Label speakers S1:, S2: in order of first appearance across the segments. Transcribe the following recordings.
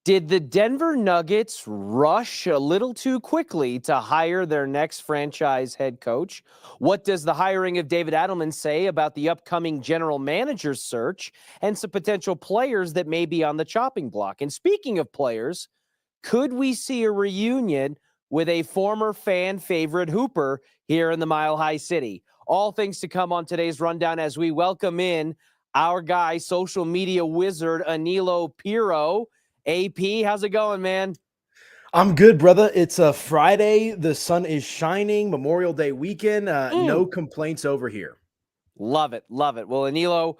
S1: Did the Denver Nuggets rush a little too quickly to hire their next franchise head coach? What does the hiring of David Adelman say about the upcoming general manager search and some potential players that may be on the chopping block? And speaking of players, could we see a reunion with a former fan favorite Hooper here in the Mile High City? All things to come on today's rundown as we welcome in our guy, social media wizard, Anilo Piro. AP, how's it going, man?
S2: I'm good, brother. It's a Friday. The sun is shining. Memorial Day weekend. No complaints over here.
S1: Love it. Love it. Well, Anilo,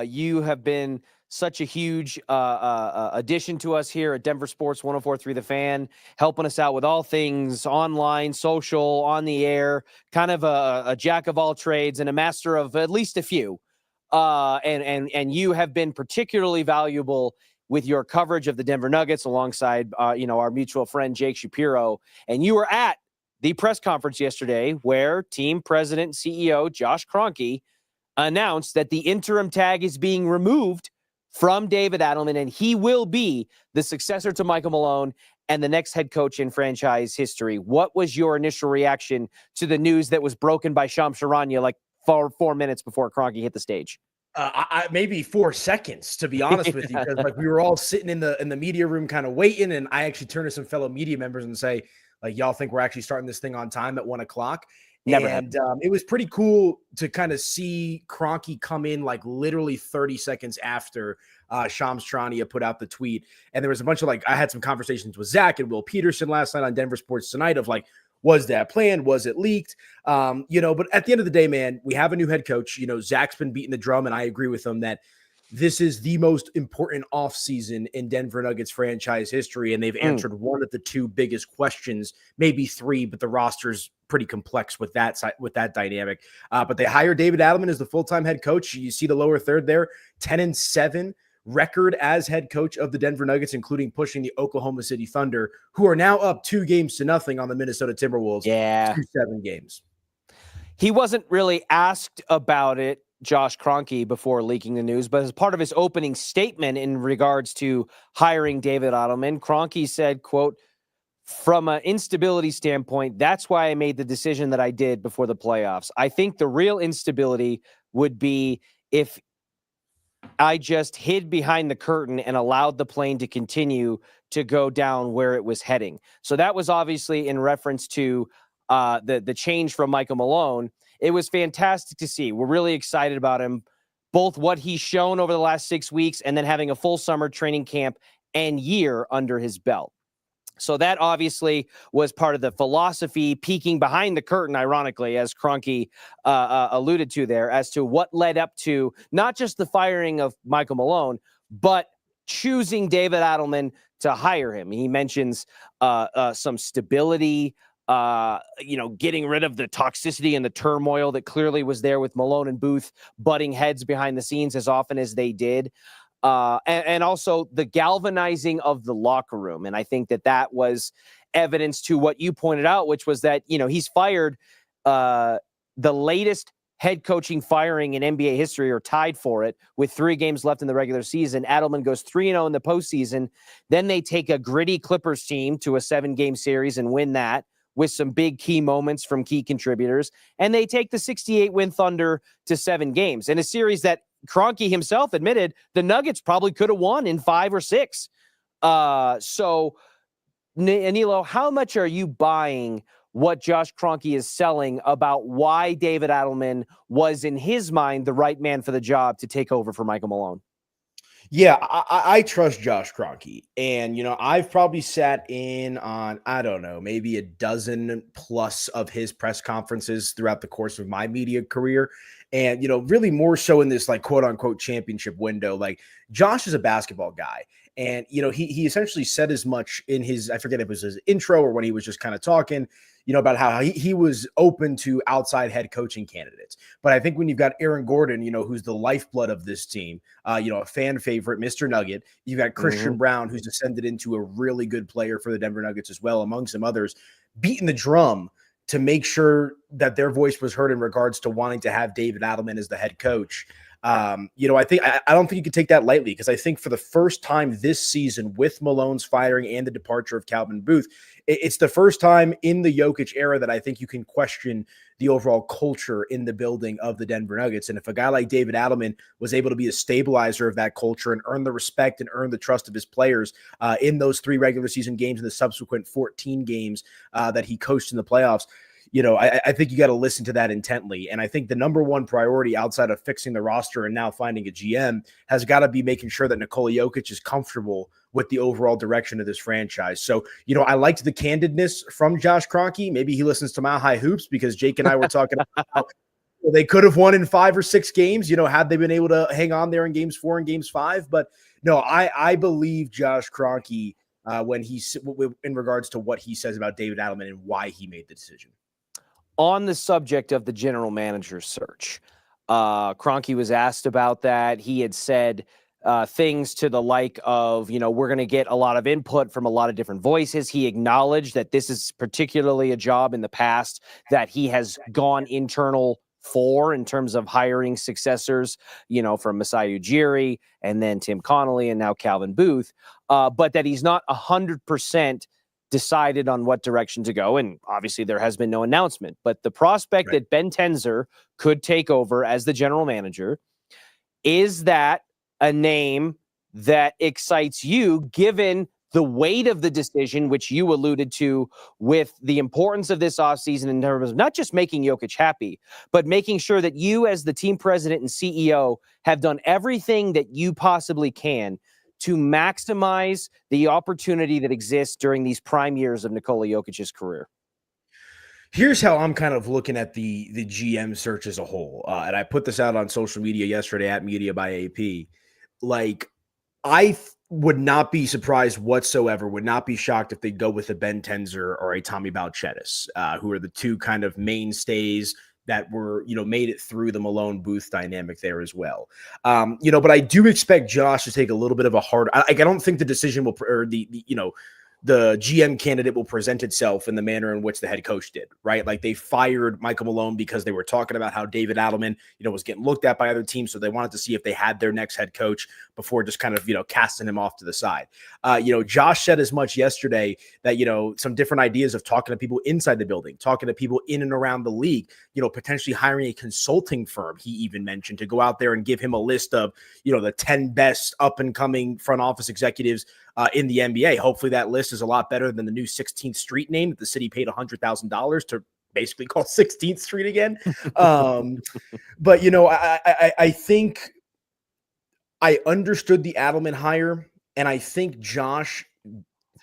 S1: you have been such a huge addition to us here at Denver Sports 104.3 The Fan, helping us out with all things online, social, on the air, kind of a jack of all trades and a master of at least a few. And you have been particularly valuable with your coverage of the Denver Nuggets alongside, our mutual friend, Jake Shapiro. And you were at the press conference yesterday where team president and CEO Josh Kroenke announced that the interim tag is being removed from David Adelman, and he will be the successor to Michael Malone and the next head coach in franchise history. What was your initial reaction to the news that was broken by Shams Charania like 4 minutes before Kroenke hit the stage?
S2: Maybe 4 seconds, to be honest with you, because we were all sitting in the media room kind of waiting, and I actually turned to some fellow media members and say, y'all think we're actually starting this thing on time at 1:00? It was pretty cool to kind of see Kroenke come in literally 30 seconds after Shams Charania put out the tweet. And there was a bunch of I had some conversations with Zach and Will Peterson last night on Denver Sports Tonight of was that planned? Was it leaked? But at the end of the day, man, we have a new head coach. Zach's been beating the drum, and I agree with him that this is the most important offseason in Denver Nuggets franchise history, and they've answered one of the 2 biggest questions, maybe 3, but the roster's pretty complex with that dynamic. But they hired David Adelman as the full-time head coach. You see the lower third there, 10-7 record as head coach of the Denver Nuggets, including pushing the Oklahoma City Thunder, who are now up 2-0 on the Minnesota Timberwolves.
S1: Yeah.
S2: 2-7 games.
S1: He wasn't really asked about it, Josh Kroenke, before leaking the news, but as part of his opening statement in regards to hiring David Adelman, Kroenke said, quote, "From an instability standpoint, that's why I made the decision that I did before the playoffs. I think the real instability would be if I just hid behind the curtain and allowed the plane to continue to go down where it was heading." So that was obviously in reference to the change from Michael Malone. It was fantastic to see. We're really excited about him, both what he's shown over the last 6 weeks and then having a full summer training camp and year under his belt. So that obviously was part of the philosophy, peeking behind the curtain, ironically, as Kroenke alluded to there, as to what led up to not just the firing of Michael Malone, but choosing David Adelman to hire him. He mentions some stability, getting rid of the toxicity and the turmoil that clearly was there with Malone and Booth butting heads behind the scenes as often as they did. And also the galvanizing of the locker room. And I think that was evidence to what you pointed out, which was that, he's fired the latest head coaching firing in NBA history, or tied for it, with 3 games left in the regular season. Adelman goes 3-0 in the postseason. Then they take a gritty Clippers team to a 7-game series and win that with some big key moments from key contributors. And they take the 68-win Thunder to 7 games in a series that Kroenke himself admitted the Nuggets probably could have won in 5 or 6. So, Anilo, how much are you buying what Josh Kroenke is selling about why David Adelman was, in his mind, the right man for the job to take over for Michael Malone?
S2: Yeah, I trust Josh Kroenke. And, I've probably sat in on, I don't know, maybe a dozen plus of his press conferences throughout the course of my media career. And, really more so in this quote unquote championship window. Josh is a basketball guy. And, he essentially said as much in his, I forget if it was his intro or when he was just kind of talking, about how he was open to outside head coaching candidates. But I think when you've got Aaron Gordon, who's the lifeblood of this team, a fan favorite, Mr. Nugget, you've got Christian Brown, who's descended into a really good player for the Denver Nuggets as well, among some others, beating the drum to make sure that their voice was heard in regards to wanting to have David Adelman as the head coach. I don't think you can take that lightly, because I think for the first time this season, with Malone's firing and the departure of Calvin Booth, it's the first time in the Jokic era that I think you can question the overall culture in the building of the Denver Nuggets. And if a guy like David Adelman was able to be a stabilizer of that culture and earn the respect and earn the trust of his players in those 3 regular season games and the subsequent 14 games that he coached in the playoffs, I think you got to listen to that intently. And I think the number one priority outside of fixing the roster and now finding a GM has got to be making sure that Nikola Jokic is comfortable with the overall direction of this franchise. So, I liked the candidness from Josh Kroenke. Maybe he listens to Mile High Hoops, because Jake and I were talking about how they could have won in 5 or 6 games, had they been able to hang on there in games 4 and games 5. But no, I believe Josh Kroenke when in regards to what he says about David Adelman and why he made the decision.
S1: On the subject of the general manager search, Kroenke was asked about that. He had said things to the like of, we're going to get a lot of input from a lot of different voices. He acknowledged that this is particularly a job in the past that he has gone internal for in terms of hiring successors, from Masai Ujiri and then Tim Connolly and now Calvin Booth, but that he's not 100% decided on what direction to go. And obviously there has been no announcement, but the prospect that Ben Tenzer could take over as the general manager, is that a name that excites you, given the weight of the decision, which you alluded to, with the importance of this offseason in terms of not just making Jokic happy, but making sure that you as the team president and CEO have done everything that you possibly can to maximize the opportunity that exists during these prime years of Nikola Jokic's career?
S2: Here's how I'm kind of looking at the GM search as a whole. And I put this out on social media yesterday at Media by AP. I would not be surprised whatsoever, would not be shocked if they go with a Ben Tenzer or a Tommy Balcetis, who are the 2 kind of mainstays that were, made it through the Malone Booth dynamic there as well. But I do expect Josh to take a little bit of a hard, I don't think the decision will, or the GM candidate will present itself in the manner in which the head coach did, right? Like, they fired Michael Malone because they were talking about how David Adelman, was getting looked at by other teams. So they wanted to see if they had their next head coach before just kind of, casting him off to the side. Josh said as much yesterday that, some different ideas of talking to people inside the building, talking to people in and around the league, potentially hiring a consulting firm. He even mentioned to go out there and give him a list of, the 10 best up and coming front office executives in the NBA. Hopefully that list is a lot better than the new 16th Street name that the city paid $100,000 to basically call 16th Street again. But, I think I understood the Adelman hire, and I think Josh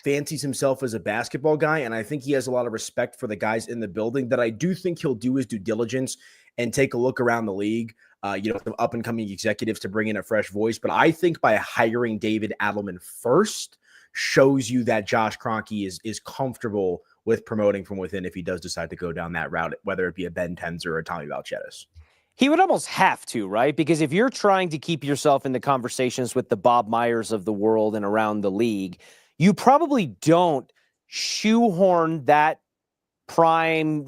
S2: fancies himself as a basketball guy, and I think he has a lot of respect for the guys in the building. That I do think he'll do his due diligence and take a look around the league, some up-and-coming executives to bring in a fresh voice. But I think by hiring David Adelman first shows you that Josh Kroenke is comfortable with promoting from within if he does decide to go down that route, whether it be a Ben Tenzer or a Tommy Balcetis.
S1: He would almost have to, right? Because if you're trying to keep yourself in the conversations with the Bob Myers of the world and around the league, you probably don't shoehorn that prime,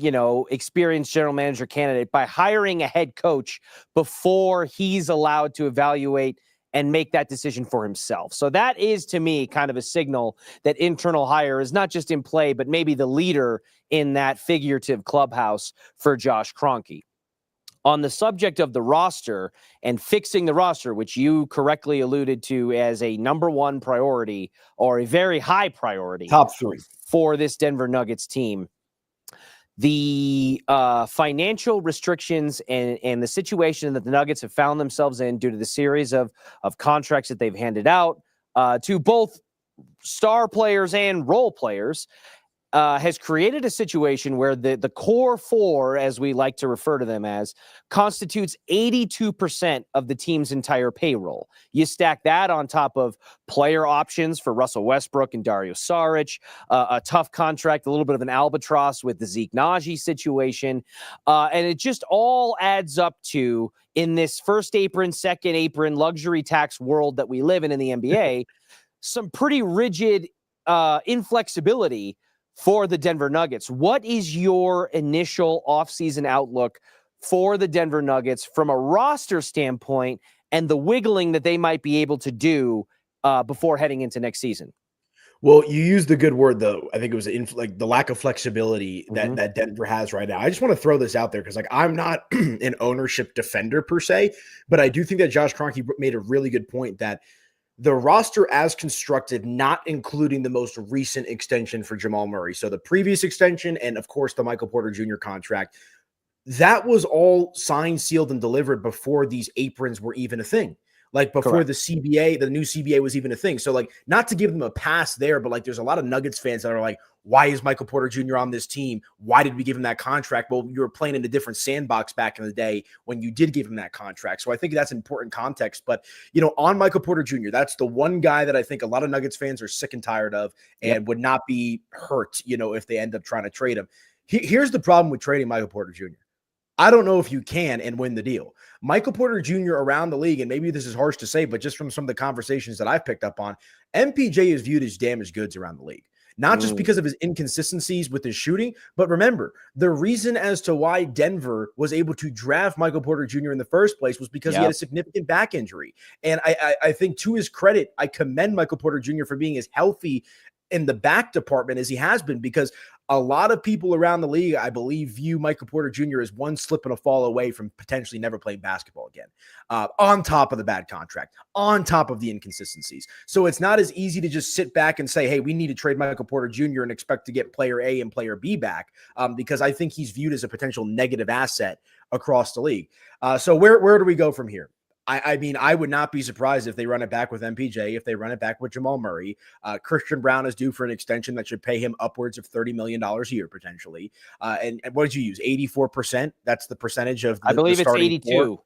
S1: experienced general manager candidate by hiring a head coach before he's allowed to evaluate and make that decision for himself. So that is, to me, kind of a signal that internal hire is not just in play, but maybe the leader in that figurative clubhouse for Josh Kroenke. On the subject of the roster and fixing the roster, which you correctly alluded to as a number 1 priority, or a very high priority,
S2: top 3
S1: for this Denver Nuggets team, the financial restrictions and the situation that the Nuggets have found themselves in due to the series of contracts that they've handed out to both star players and role players has created a situation where the core 4, as we like to refer to them as, constitutes 82% of the team's entire payroll. You stack that on top of player options for Russell Westbrook and Dario Saric, a tough contract, a little bit of an albatross with the Zeke Naji situation, and it just all adds up to, in this first apron, second apron, luxury tax world that we live in the NBA, some pretty rigid inflexibility for the Denver Nuggets. What is your initial offseason outlook for the Denver Nuggets from a roster standpoint and the wiggling that they might be able to do before heading into next season?
S2: Well, you used the good word, though. I think it was like the lack of flexibility
S1: Mm-hmm.
S2: that Denver has right now. I just want to throw this out there because, like, I'm not an ownership defender per se, but I do think that Josh Kroenke made a really good point that the roster as constructed, not including the most recent extension for Jamal Murray, so the previous extension and, of course, the Michael Porter Jr. contract, that was all signed, sealed, and delivered before these aprons were even a thing. Like before the CBA, the new CBA was even a thing. So like, not to give them a pass there, but like there's a lot of Nuggets fans that are like, why is Michael Porter Jr. on this team? Why did we give him that contract? Well, you were playing in a different sandbox back in the day when you did give him that contract. So I think that's important context. But, you know, on Michael Porter Jr., that's the one guy that I think a lot of Nuggets fans are sick and tired of and would not be hurt, you know, if they end up trying to trade him. Here's the problem with trading Michael Porter Jr. I don't know if you can and win the deal. Michael Porter Jr. around the league, and maybe this is harsh to say, but just from some of the conversations that I've picked up on, MPJ is viewed as damaged goods around the league. Not just because of his inconsistencies with his shooting, but remember, the reason as to why Denver was able to draft Michael Porter Jr. in the first place was because he had a significant back injury. And I think to his credit, I commend Michael Porter Jr. for being as healthy in the back department as he has been, because a lot of people around the league, I believe, view Michael Porter Jr. as one slip and a fall away from potentially never playing basketball again, on top of the bad contract, on top of the inconsistencies. So it's not as easy to just sit back and say, hey, we need to trade Michael Porter Jr. and expect to get player A and player B back, because I think he's viewed as a potential negative asset across the league. So where do we go from here? I mean, I would not be surprised if they run it back with MPJ, if they run it back with Jamal Murray. Christian Brown is due for an extension that should pay him upwards of $30 million a year, potentially. And what did you use? 84%? That's the percentage of
S1: I believe it's 82.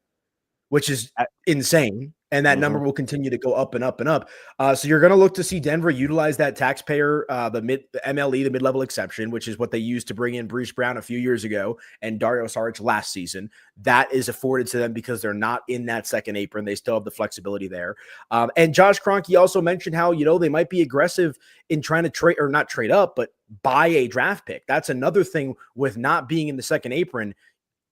S2: Which is insane. And that number will continue to go up and up and up. So you're going to look to see Denver utilize that taxpayer, the MLE, the mid-level exception, which is what they used to bring in Bruce Brown a few years ago and Dario Saric last season. That is afforded to them because they're not in that second apron. They still have the flexibility there. And Josh Kroenke also mentioned how, you know, they might be aggressive in trying to trade, or not trade up, but buy a draft pick. That's another thing with not being in the second apron.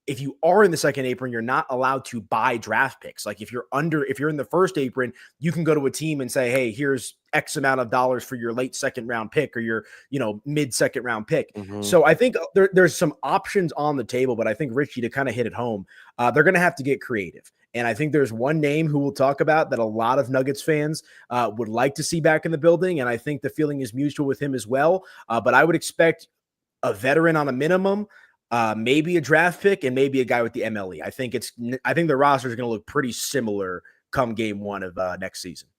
S2: If you are in the second apron, you're not allowed to buy draft picks. Like if you're in the first apron, you can go to a team and say, hey, here's X amount of dollars for your late second round pick or your, you know, mid second round pick. So I think there's some options on the table, but I think, Richie, to kind of hit it home, they're going to have to get creative. And I think there's one name who we'll talk about that a lot of Nuggets fans would like to see back in the building. And I think the feeling is mutual with him as well. But I would expect a veteran on a minimum, maybe a draft pick, and maybe a guy with the MLE. I think the roster is going to look pretty similar come game one of next season.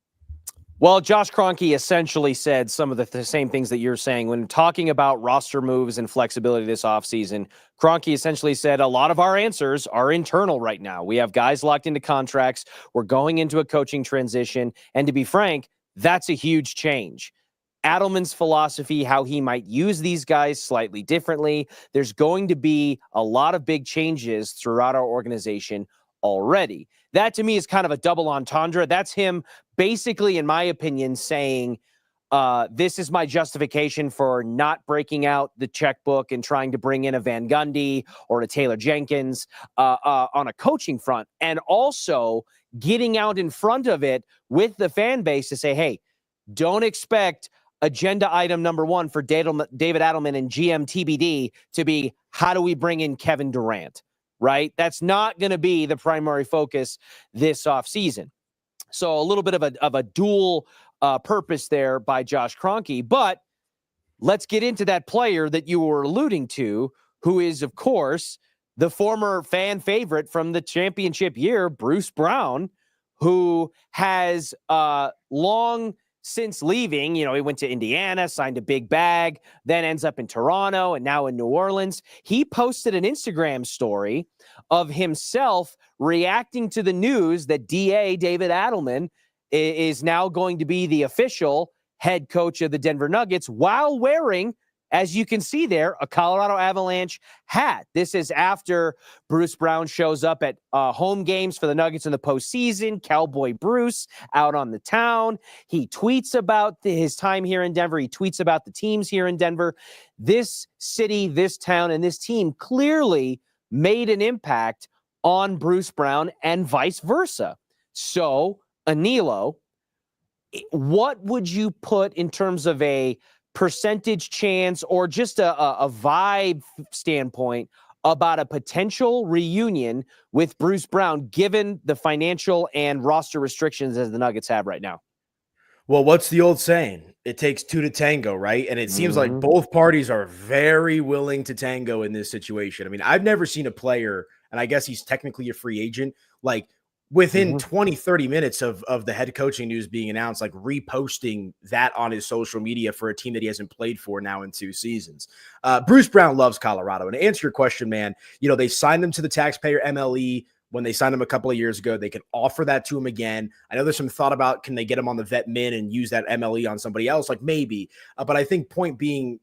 S1: Well, Josh Kroenke essentially said some of the same things that you're saying when talking about roster moves and flexibility this offseason. Kroenke essentially said a lot of our answers are internal right now. We have guys locked into contracts. We're going into a coaching transition. And to be frank, that's a huge change. Adelman's philosophy, how he might use these guys slightly differently. There's going to be a lot of big changes throughout our organization already. That to me is kind of a double entendre. That's him basically, in my opinion, saying, this is my justification for not breaking out the checkbook and trying to bring in a Van Gundy or a Taylor Jenkins on a coaching front, and also getting out in front of it with the fan base to say, hey, don't expect agenda item number one for David Adelman and GM TBD to be, how do we bring in Kevin Durant, right? That's not going to be the primary focus this offseason. So a little bit of a dual purpose there by Josh Kroenke. But let's get into that player that you were alluding to, who is, of course, the former fan favorite from the championship year, Bruce Brown, who has long since leaving, you know, he went to Indiana, signed a big bag, then ends up in Toronto and now in New Orleans. He posted an Instagram story of himself reacting to the news that DA David Adelman is now going to be the official head coach of the Denver Nuggets while wearing, as you can see there, a Colorado Avalanche hat. This is after Bruce Brown shows up at home games for the Nuggets in the postseason. Cowboy Bruce out on the town. He tweets about his time here in Denver. He tweets about the teams here in Denver. This city, this town, and this team clearly made an impact on Bruce Brown and vice versa. So, Anilo, what would you put in terms of a percentage chance or just a vibe standpoint about a potential reunion with Bruce Brown, given the financial and roster restrictions as the Nuggets have right now?
S2: Well, what's the old saying? It takes two to tango, right? And it seems like both parties are very willing to tango in this situation. I mean, I've never seen a player, and I guess he's technically a free agent, like within 20, 30 minutes of the head coaching news being announced, like reposting that on his social media for a team that he hasn't played for now in 2 seasons. Bruce Brown loves Colorado. And to answer your question, man, they signed him to the taxpayer MLE. When they signed him a couple of years ago, they can offer that to him again. I know there's some thought about, can they get him on the vet min and use that MLE on somebody else? Like maybe, but I think point being,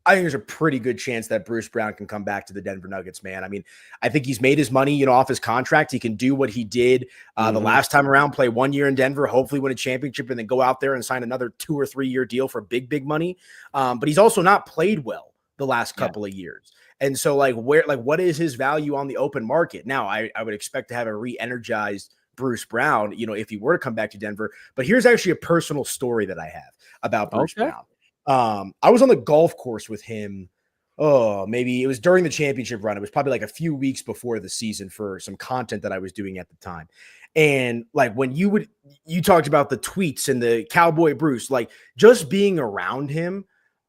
S2: I think there's a pretty good chance that Bruce Brown can come back to the Denver Nuggets, man. I mean, I think he's made his money, off his contract. He can do what he did the last time around, play 1 year in Denver, hopefully win a championship, and then go out there and sign another 2 or 3 year deal for big, big money. But he's also not played well the last couple of years. And so what is his value on the open market? Now, I would expect to have a re-energized Bruce Brown, if he were to come back to Denver. But here's actually a personal story that I have about Bruce Brown. I was on the golf course with him. Maybe it was during the championship run. It was probably like a few weeks before the season for some content that I was doing at the time. And like when you talked about the tweets and the Cowboy Bruce, like just being around him,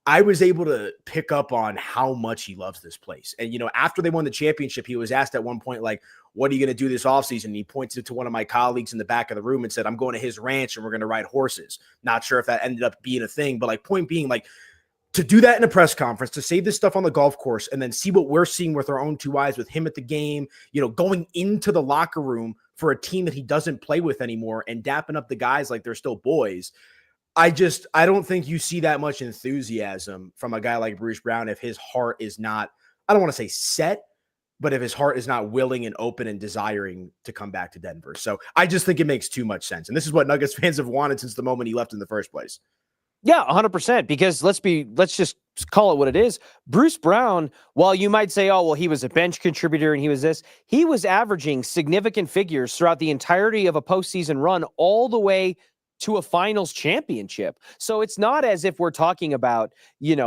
S2: I was able to pick up on how much he loves this place. And, after they won the championship, he was asked at one point, like, what are you going to do this offseason? And he pointed to one of my colleagues in the back of the room and said, I'm going to his ranch and we're going to ride horses. Not sure if that ended up being a thing, but point being, to do that in a press conference, to say this stuff on the golf course and then see what we're seeing with our own 2 eyes with him at the game, going into the locker room for a team that he doesn't play with anymore and dapping up the guys like they're still boys. I don't think you see that much enthusiasm from a guy like Bruce Brown if his heart is not, I don't want to say set, but if his heart is not willing and open and desiring to come back to Denver. So I just think it makes too much sense. And this is what Nuggets fans have wanted since the moment he left in the first place.
S1: Yeah, 100%. Because let's just call it what it is. Bruce Brown, while you might say, oh, well, he was a bench contributor and he was averaging significant figures throughout the entirety of a postseason run all the way to a finals championship. So it's not as if we're talking about,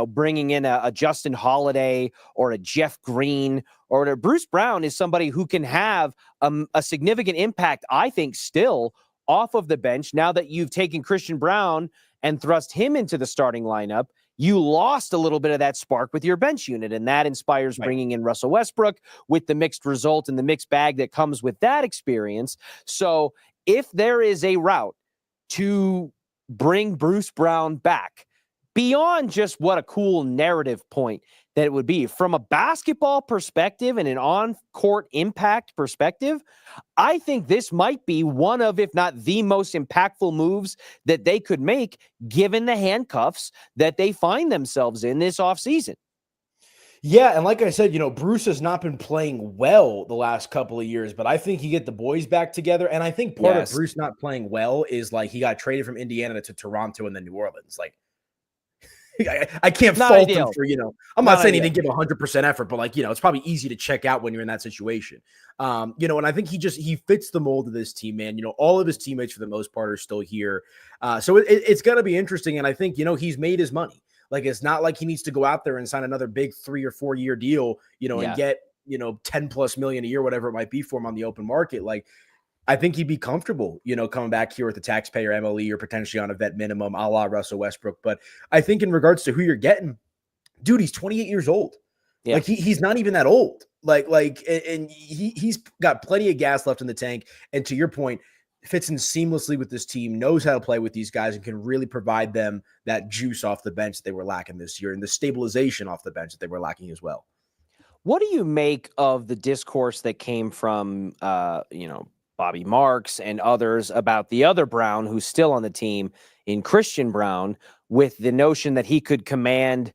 S1: bringing in a Justin Holiday or a Jeff Green or Bruce Brown is somebody who can have a significant impact, I think, still off of the bench. Now that you've taken Christian Brown and thrust him into the starting lineup, you lost a little bit of that spark with your bench unit, and that inspires bringing in Russell Westbrook with the mixed result and the mixed bag that comes with that experience. So if there is a route to bring Bruce Brown back beyond just what a cool narrative point that it would be from a basketball perspective and an on-court impact perspective, I think this might be one of, if not the most impactful moves that they could make given the handcuffs that they find themselves in this offseason.
S2: Yeah, and like I said, Bruce has not been playing well the last couple of years, but I think you get the boys back together, and I think part of Bruce not playing well is he got traded from Indiana to Toronto and then New Orleans. I can't fault him for, I'm not saying he didn't give 100% effort, but it's probably easy to check out when you're in that situation. And I think he fits the mold of this team, man. All of his teammates for the most part are still here. So it's going to be interesting, and I think, he's made his money. It's not like he needs to go out there and sign another big 3 or 4 year deal, and get, 10 plus million a year, whatever it might be for him on the open market. I think he'd be comfortable, coming back here with the taxpayer MLE or potentially on a vet minimum, a la Russell Westbrook. But I think in regards to who you're getting, dude, he's 28 years old. Yeah. He's not even that old. And he's got plenty of gas left in the tank. And to your point, fits in seamlessly with this team, knows how to play with these guys, and can really provide them that juice off the bench that they were lacking this year and the stabilization off the bench that they were lacking as well.
S1: What do you make of the discourse that came from, Bobby Marks and others about the other Brown who's still on the team in Christian Brown, with the notion that he could command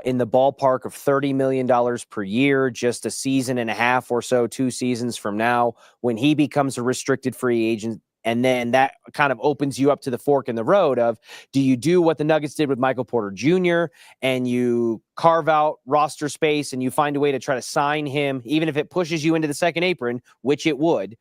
S1: in the ballpark of $30 million per year, just a season and a half or so, 2 seasons from now, when he becomes a restricted free agent And then that kind of opens you up to the fork in the road of, do you do what the Nuggets did with Michael Porter Jr. and you carve out roster space and you find a way to try to sign him, even if it pushes you into the second apron, which it would,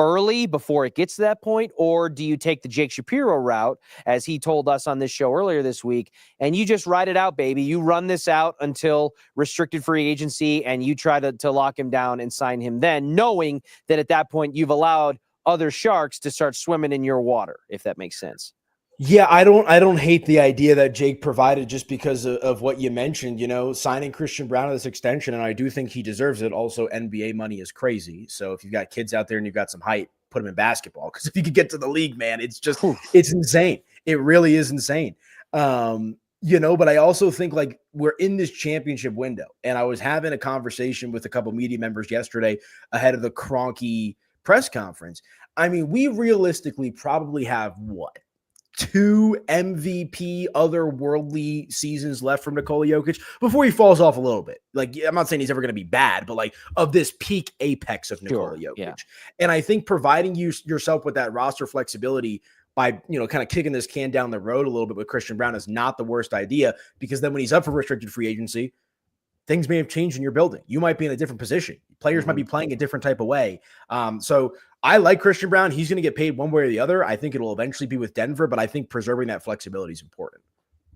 S1: early before it gets to that point? Or do you take the Jake Shapiro route, as he told us on this show earlier this week, and you just ride it out, baby? You run this out until restricted free agency and you try to lock him down and sign him then, knowing that at that point you've allowed other sharks to start swimming in your water, if that makes sense.
S2: Yeah, I don't hate the idea that Jake provided just because of what you mentioned, signing Christian Brown to this extension, and I do think he deserves it. Also, NBA money is crazy. So if you've got kids out there and you've got some height, put them in basketball, because if you could get to the league, man, it's insane. It really is insane. But I also think like we're in this championship window, and I was having a conversation with a couple media members yesterday ahead of the Kroenke press conference. I mean, we realistically probably have 2 MVP otherworldly seasons left from Nikola Jokic before he falls off a little bit. Like, I'm not saying he's ever going to be bad, but like of this peak apex of Nikola Jokic. Yeah. And I think providing yourself with that roster flexibility by, kind of kicking this can down the road a little bit with Christian Brown is not the worst idea, because then when he's up for restricted free agency, things may have changed in your building. You might be in a different position. Players might be playing a different type of way. So I like Christian Brown. He's going to get paid one way or the other. I think it will eventually be with Denver, but I think preserving that flexibility is important.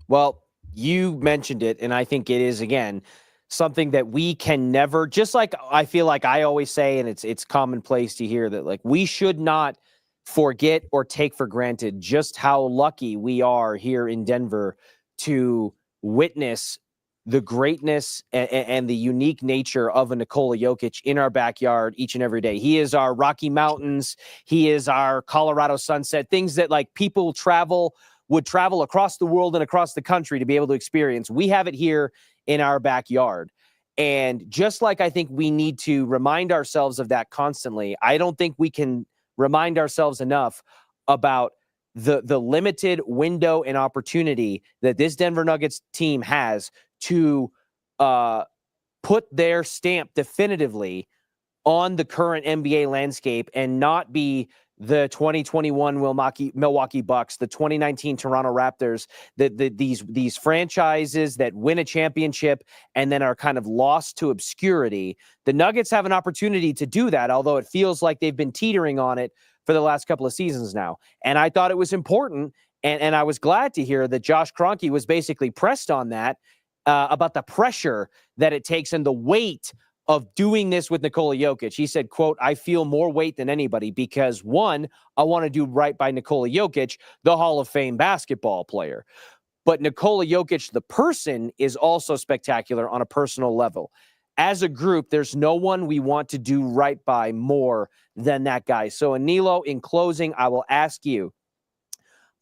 S1: Well, you mentioned it, and I think it is, again, something that we can never, just like I feel like I always say, and it's commonplace to hear, that like we should not forget or take for granted just how lucky we are here in Denver to witness the greatness and the unique nature of a Nikola Jokic in our backyard each and every day. He is our Rocky Mountains. He is our Colorado sunset, things that like people would travel across the world and across the country to be able to experience. We have it here in our backyard. And just like I think we need to remind ourselves of that constantly, I don't think we can remind ourselves enough about the limited window and opportunity that this Denver Nuggets team has to put their stamp definitively on the current NBA landscape and not be the 2021 Milwaukee Bucks, the 2019 Toronto Raptors, these franchises that win a championship and then are kind of lost to obscurity. The Nuggets have an opportunity to do that, although it feels like they've been teetering on it for the last couple of seasons now. And I thought it was important, and I was glad to hear that Josh Kroenke was basically pressed on that, about the pressure that it takes and the weight of doing this with Nikola Jokic. He said, quote, "I feel more weight than anybody because, one, I want to do right by Nikola Jokic, the Hall of Fame basketball player. But Nikola Jokic, the person, is also spectacular on a personal level. As a group, there's no one we want to do right by more than that guy." So, Anilo, in closing, I will ask you,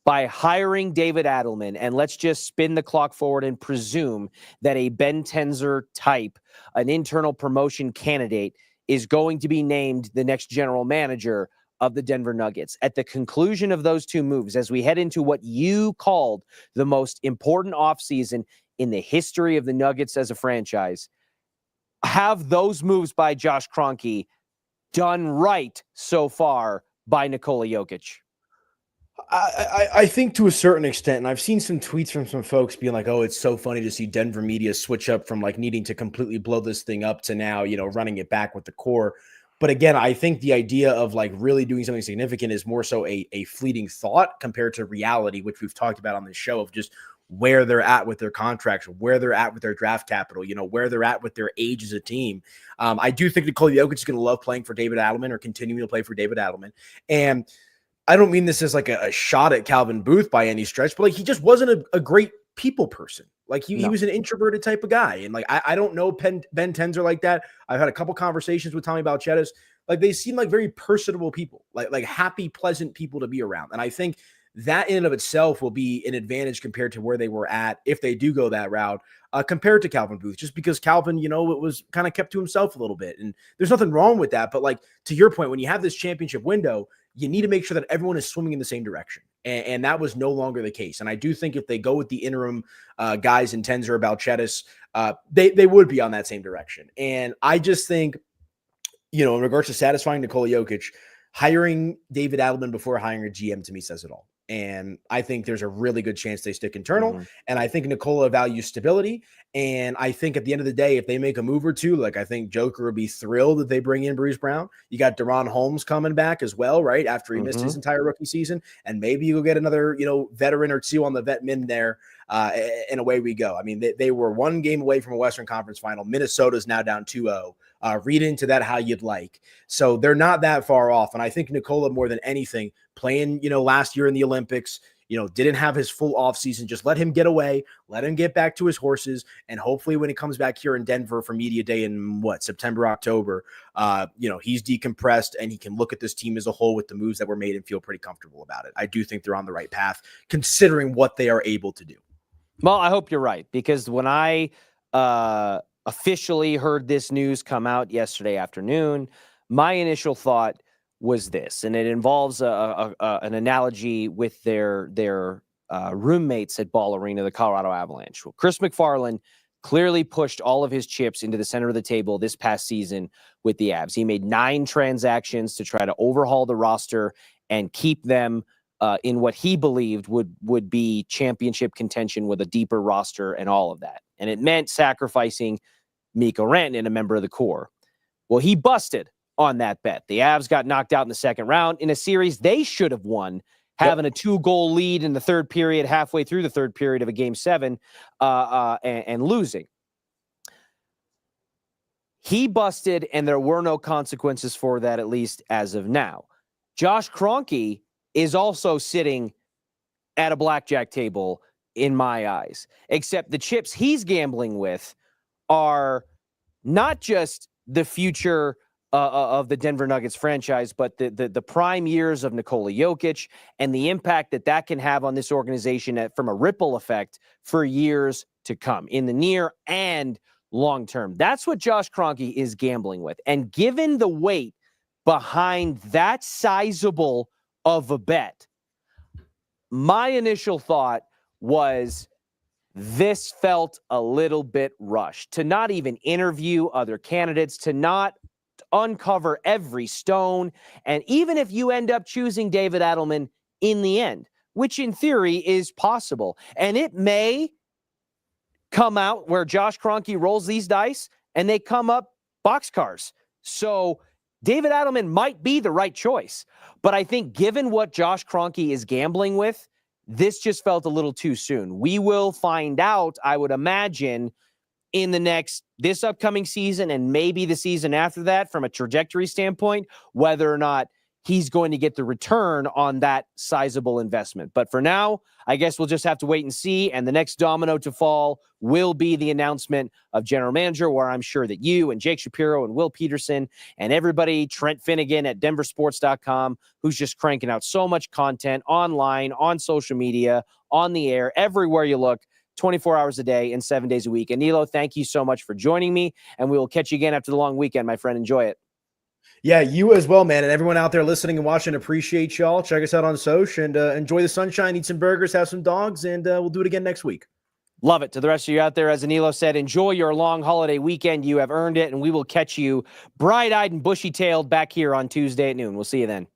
S1: by hiring David Adelman, and let's just spin the clock forward and presume that a Ben Tenzer type, an internal promotion candidate, is going to be named the next general manager of the Denver Nuggets. At the conclusion of those two moves, as we head into what you called the most important offseason in the history of the Nuggets as a franchise, have those moves by Josh Kroenke done right so far by Nikola Jokic?
S2: I think to a certain extent, and I've seen some tweets from some folks being like, "Oh, it's so funny to see Denver media switch up from like needing to completely blow this thing up to now, running it back with the core." But again, I think the idea of like really doing something significant is more so a fleeting thought compared to reality, which we've talked about on this show, of just where they're at with their contracts, where they're at with their draft capital, where they're at with their age as a team. I do think Nikola Jokic is going to love playing for David Adelman or continuing to play for David Adelman. And I don't mean this as like a shot at Calvin Booth by any stretch, but like he just wasn't a great people person. Like he was an introverted type of guy. And like, I don't know Ben Tenzer like that. I've had a couple conversations with Tommy Balchetis. Like they seem like very personable people, like happy, pleasant people to be around. And I think that in and of itself will be an advantage compared to where they were at if they do go that route, compared to Calvin Booth, just because Calvin, it was kind of kept to himself a little bit. And there's nothing wrong with that. But like, to your point, when you have this championship window, you need to make sure that everyone is swimming in the same direction. And that was no longer the case. And I do think if they go with the interim guys in Tenzer or Balchetis, they would be on that same direction. And I just think, in regards to satisfying Nikola Jokic, hiring David Adelman before hiring a GM to me says it all. And I think there's a really good chance they stick internal.
S1: Mm-hmm.
S2: And I think Nikola values stability. And I think at the end of the day, if they make a move or two, like I think Joker would be thrilled that they bring in Bruce Brown. You got Deron Holmes coming back as well, right? After he missed his entire rookie season. And maybe you'll get another, veteran or two on the vet min there. And away we go. I mean, they were one game away from a Western Conference final. Minnesota's now down 2-0. Read into that how you'd like. So they're not that far off. And I think Nikola, more than anything, playing, last year in the Olympics, didn't have his full offseason. Just let him get away, let him get back to his horses. And hopefully when he comes back here in Denver for media day in September, October, he's decompressed and he can look at this team as a whole with the moves that were made and feel pretty comfortable about it. I do think they're on the right path considering what they are able to do.
S1: Well, I hope you're right, because when I officially heard this news come out yesterday afternoon, my initial thought was this, and it involves an analogy with their roommates at Ball Arena, the Colorado Avalanche. Well, Chris McFarland clearly pushed all of his chips into the center of the table this past season with the Avs. He made 9 transactions to try to overhaul the roster and keep them in what he believed would be championship contention with a deeper roster and all of that. And it meant sacrificing Mikko Rantanen, a member of the core. Well, he busted on that bet. The Avs got knocked out in the second round in a series they should have won, having a 2-goal lead in the third period, halfway through the third period of a Game 7, and losing. He busted, and there were no consequences for that, at least as of now. Josh Kroenke is also sitting at a blackjack table in my eyes, except the chips he's gambling with are not just the future of the Denver Nuggets franchise, but the prime years of Nikola Jokic and the impact that can have on this organization from a ripple effect for years to come in the near and long term. That's what Josh Kroenke is gambling with. And given the weight behind that sizable of a bet, my initial thought was this felt a little bit rushed, to not even interview other candidates, to not uncover every stone. And even if you end up choosing David Adelman in the end, which in theory is possible, and it may come out where Josh Kroenke rolls these dice and they come up boxcars. So David Adelman might be the right choice. But I think given what Josh Kroenke is gambling with, this just felt a little too soon. We will find out, I would imagine, in this upcoming season and maybe the season after that, from a trajectory standpoint, whether or not he's going to get the return on that sizable investment. But for now, I guess we'll just have to wait and see. And the next domino to fall will be the announcement of general manager, where I'm sure that you and Jake Shapiro and Will Peterson and everybody, Trent Finnegan at DenverSports.com, who's just cranking out so much content online, on social media, on the air, everywhere you look, 24 hours a day and 7 days a week. And Nilo, thank you so much for joining me. And we will catch you again after the long weekend, my friend. Enjoy it.
S2: Yeah, you as well, man. And everyone out there listening and watching, appreciate y'all. Check us out on social and enjoy the sunshine, eat some burgers, have some dogs, and we'll do it again next week.
S1: Love it. To the rest of you out there, as Anilo said, enjoy your long holiday weekend. You have earned it, and we will catch you bright-eyed and bushy-tailed back here on Tuesday at noon. We'll see you then.